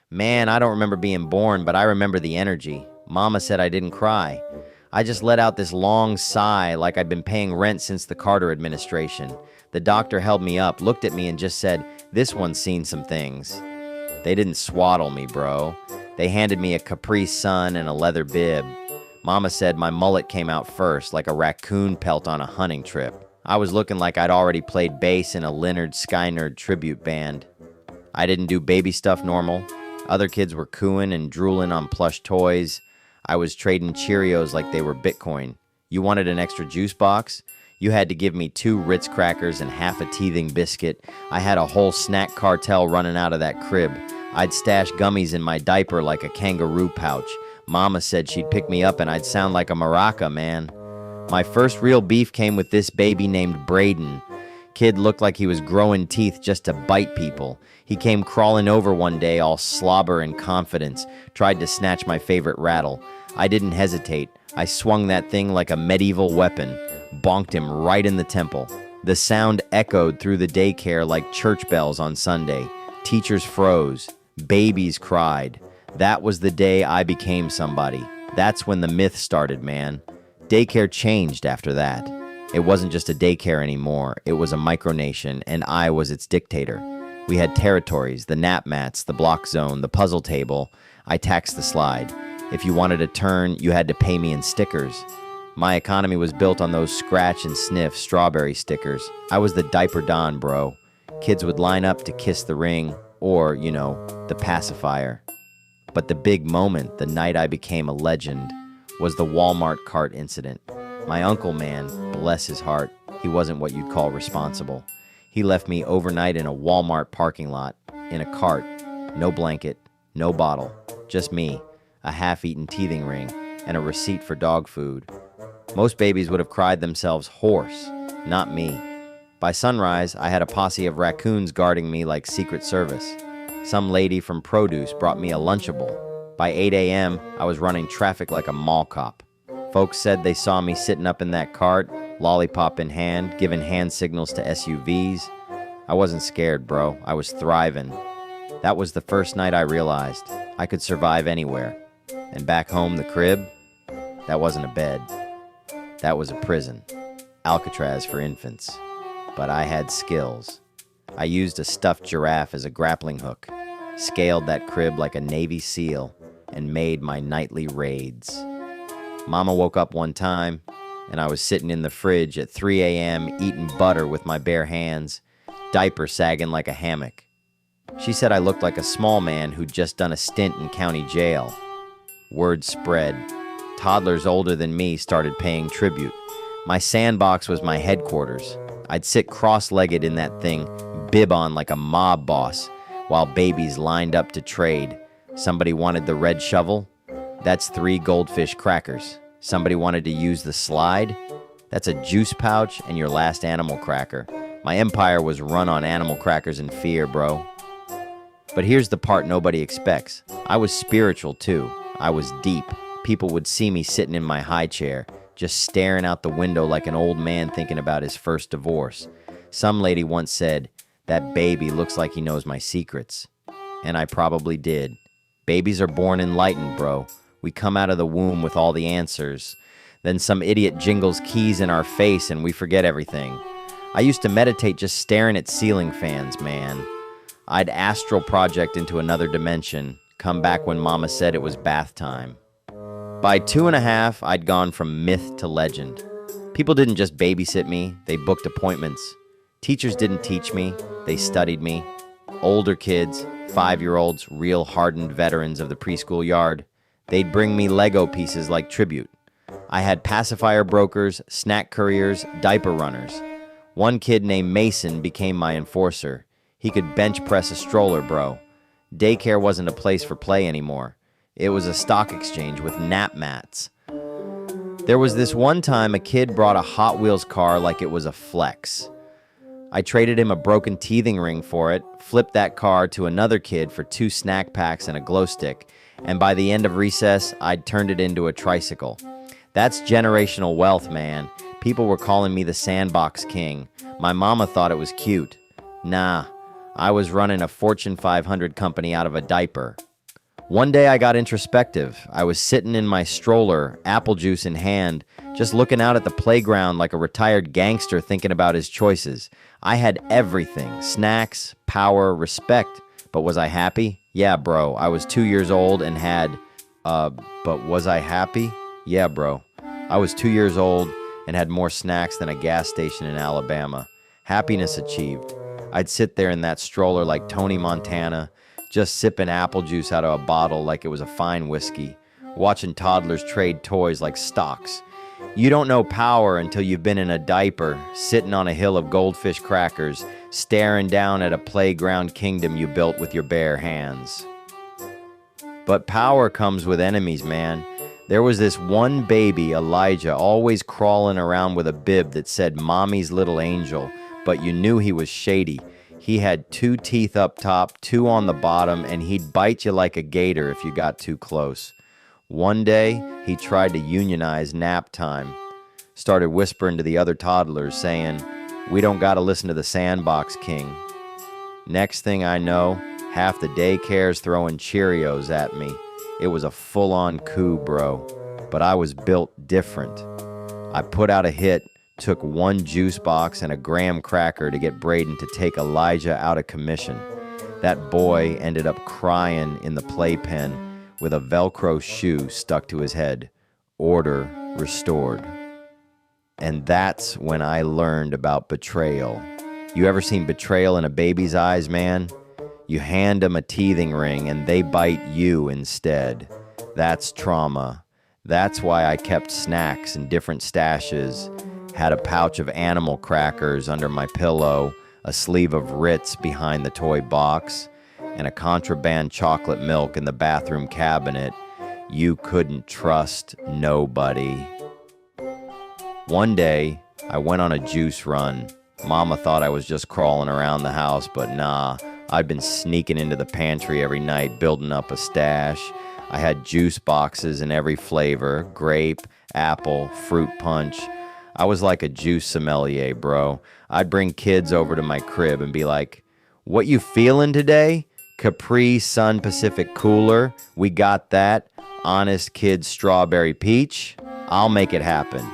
Man, I don't remember being born, but I remember the energy. Mama said I didn't cry. I just let out this long sigh like I'd been paying rent since the Carter administration. The doctor held me up, looked at me, and just said, "This one's seen some things." They didn't swaddle me, bro. They handed me a Capri Sun and a leather bib. Mama said my mullet came out first, like a raccoon pelt on a hunting trip. I was looking like I'd already played bass in a Leonard Skynyrd tribute band. I didn't do baby stuff normal. Other kids were cooing and drooling on plush toys. I was trading Cheerios like they were Bitcoin. You wanted an extra juice box? You had to give me 2 Ritz crackers and half a teething biscuit. I had a whole snack cartel running out of that crib. I'd stash gummies in my diaper like a kangaroo pouch. Mama said she'd pick me up and I'd sound like a maraca, man. My first real beef came with this baby named Brayden. Kid looked like he was growing teeth just to bite people. He came crawling over one day all slobber and confidence, tried to snatch my favorite rattle. I didn't hesitate. I swung that thing like a medieval weapon, bonked him right in the temple. The sound echoed through the daycare like church bells on Sunday. Teachers froze. Babies cried. That was the day I became somebody. That's when the myth started, man. Daycare changed after that. It wasn't just a daycare anymore. It was a micronation, and I was its dictator. We had territories, the nap mats, the block zone, the puzzle table. I taxed the slide. If you wanted a turn, you had to pay me in stickers. My economy was built on those scratch and sniff strawberry stickers. I was the diaper don, bro. Kids would line up to kiss the ring, or, the pacifier. But the big moment, the night I became a legend, was the Walmart cart incident. My uncle, man, bless his heart, he wasn't what you'd call responsible. He left me overnight in a Walmart parking lot, in a cart, no blanket, no bottle, just me, a half-eaten teething ring, and a receipt for dog food. Most babies would have cried themselves hoarse, not me. By sunrise, I had a posse of raccoons guarding me like Secret Service. Some lady from produce brought me a Lunchable. By 8 a.m., I was running traffic like a mall cop. Folks said they saw me sitting up in that cart, lollipop in hand, giving hand signals to SUVs. I wasn't scared, bro. I was thriving. That was the first night I realized I could survive anywhere. And back home, the crib, that wasn't a bed. That was a prison. Alcatraz for infants. But I had skills. I used a stuffed giraffe as a grappling hook, scaled that crib like a Navy SEAL, and made my nightly raids. Mama woke up one time, and I was sitting in the fridge at 3 a.m. eating butter with my bare hands, diaper sagging like a hammock. She said I looked like a small man who'd just done a stint in county jail. Word spread. Toddlers older than me started paying tribute. My sandbox was my headquarters. I'd sit cross-legged in that thing, bib on like a mob boss, while babies lined up to trade. Somebody wanted the red shovel? That's 3 goldfish crackers. Somebody wanted to use the slide? That's a juice pouch and your last animal cracker. My empire was run on animal crackers and fear, bro. But here's the part nobody expects. I was spiritual too. I was deep. People would see me sitting in my high chair, just staring out the window like an old man thinking about his first divorce. Some lady once said, "That baby looks like he knows my secrets." And I probably did. Babies are born enlightened, bro. We come out of the womb with all the answers. Then some idiot jingles keys in our face and we forget everything. I used to meditate just staring at ceiling fans, man. I'd astral project into another dimension, come back when mama said it was bath time. By 2.5, I'd gone from myth to legend. People didn't just babysit me, they booked appointments. Teachers didn't teach me, they studied me. Older kids, 5-year-olds, real hardened veterans of the preschool yard, they'd bring me Lego pieces like tribute. I had pacifier brokers, snack couriers, diaper runners. One kid named Mason became my enforcer. He could bench press a stroller, bro. Daycare wasn't a place for play anymore. It was a stock exchange with nap mats. There was this one time a kid brought a Hot Wheels car like it was a flex. I traded him a broken teething ring for it, flipped that car to another kid for 2 snack packs and a glow stick, and by the end of recess, I'd turned it into a tricycle. That's generational wealth, man. People were calling me the Sandbox King. My mama thought it was cute. Nah, I was running a Fortune 500 company out of a diaper. One day I got introspective. I was sitting in my stroller, apple juice in hand, just looking out at the playground like a retired gangster thinking about his choices. I had everything: snacks, power, respect. But was I happy? Yeah, bro. I was 2 years old and had... but was I happy? Yeah, bro. I was 2 years old and had more snacks than a gas station in Alabama. Happiness achieved. I'd sit there in that stroller like Tony Montana, just sipping apple juice out of a bottle like it was a fine whiskey, watching toddlers trade toys like stocks. You don't know power until you've been in a diaper, sitting on a hill of goldfish crackers, staring down at a playground kingdom you built with your bare hands. But power comes with enemies, man. There was this one baby, Elijah, always crawling around with a bib that said Mommy's Little Angel, but you knew he was shady. He had 2 teeth up top, 2 on the bottom, and he'd bite you like a gator if you got too close. One day, he tried to unionize nap time. Started whispering to the other toddlers, saying, "We don't gotta listen to the Sandbox King." Next thing I know, half the daycare's throwing Cheerios at me. It was a full-on coup, bro. But I was built different. I put out a hit, took 1 juice box and a graham cracker to get Brayden to take Elijah out of commission. That boy ended up crying in the playpen with a Velcro shoe stuck to his head. Order restored. And that's when I learned about betrayal. You ever seen betrayal in a baby's eyes, man? You hand them a teething ring and they bite you instead. That's trauma. That's why I kept snacks in different stashes, had a pouch of animal crackers under my pillow, a sleeve of Ritz behind the toy box, and a contraband chocolate milk in the bathroom cabinet. You couldn't trust nobody. One day, I went on a juice run. Mama thought I was just crawling around the house, but nah. I'd been sneaking into the pantry every night, building up a stash. I had juice boxes in every flavor: grape, apple, fruit punch. I was like a juice sommelier, bro. I'd bring kids over to my crib and be like, "What you feeling today? Capri Sun Pacific Cooler? We got that. Honest Kid Strawberry Peach? I'll make it happen."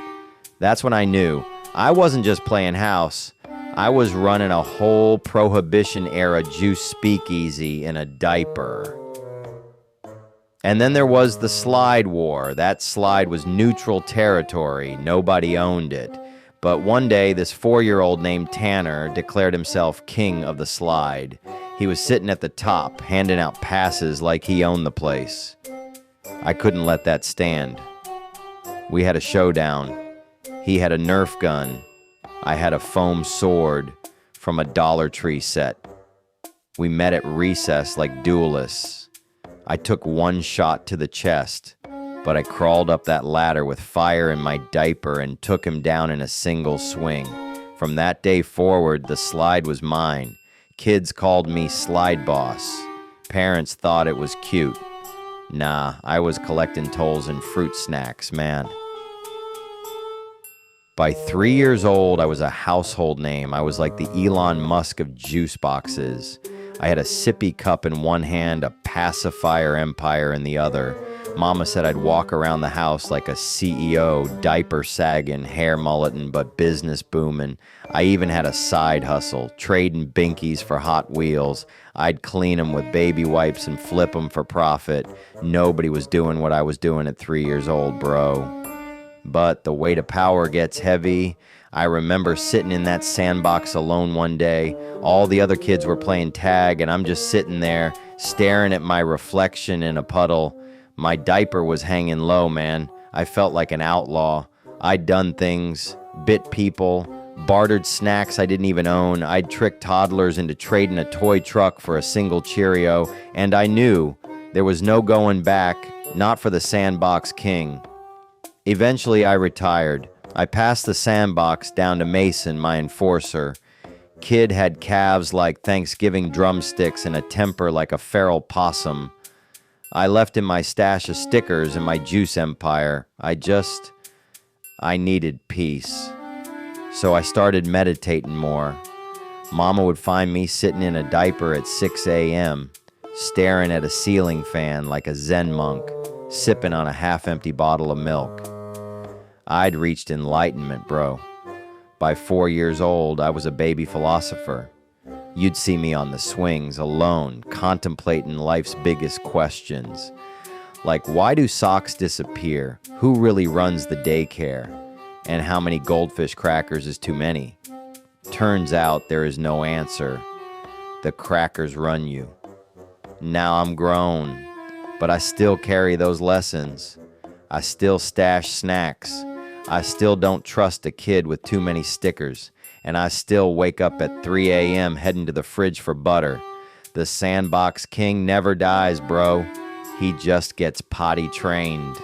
That's when I knew I wasn't just playing house. I was running a whole Prohibition-era juice speakeasy in a diaper. And then there was the slide war. That slide was neutral territory. Nobody owned it. But one day, this 4-year-old named Tanner declared himself king of the slide. He was sitting at the top, handing out passes like he owned the place. I couldn't let that stand. We had a showdown. He had a Nerf gun. I had a foam sword from a Dollar Tree set. We met at recess like duelists. I took 1 shot to the chest, but I crawled up that ladder with fire in my diaper and took him down in a single swing. From that day forward, the slide was mine. Kids called me Slide Boss. Parents thought it was cute. Nah, I was collecting tolls and fruit snacks, man. By 3 years old, I was a household name. I was like the Elon Musk of juice boxes. I had a sippy cup in one hand, a pacifier empire in the other. Mama said I'd walk around the house like a CEO, diaper sagging, hair mulleting, but business booming. I even had a side hustle, trading binkies for Hot Wheels. I'd clean them with baby wipes and flip them for profit. Nobody was doing what I was doing at 3 years old, bro. But the weight of power gets heavy. I remember sitting in that sandbox alone one day. All the other kids were playing tag, and I'm just sitting there, staring at my reflection in a puddle. My diaper was hanging low, man. I felt like an outlaw. I'd done things, bit people, bartered snacks I didn't even own. I'd tricked toddlers into trading a toy truck for a single Cheerio, and I knew there was no going back, not for the Sandbox King. Eventually, I retired. I passed the sandbox down to Mason, my enforcer. Kid had calves like Thanksgiving drumsticks and a temper like a feral possum. I left him my stash of stickers and my juice empire. I needed peace. So I started meditating more. Mama would find me sitting in a diaper at 6 a.m., staring at a ceiling fan like a Zen monk, sipping on a half-empty bottle of milk. I'd reached enlightenment, bro. By 4 years old, I was a baby philosopher. You'd see me on the swings, alone, contemplating life's biggest questions. Like, why do socks disappear? Who really runs the daycare? And how many goldfish crackers is too many? Turns out there is no answer. The crackers run you. Now I'm grown, but I still carry those lessons. I still stash snacks. I still don't trust a kid with too many stickers. And I still wake up at 3 a.m. heading to the fridge for butter. The Sandbox King never dies, bro. He just gets potty trained.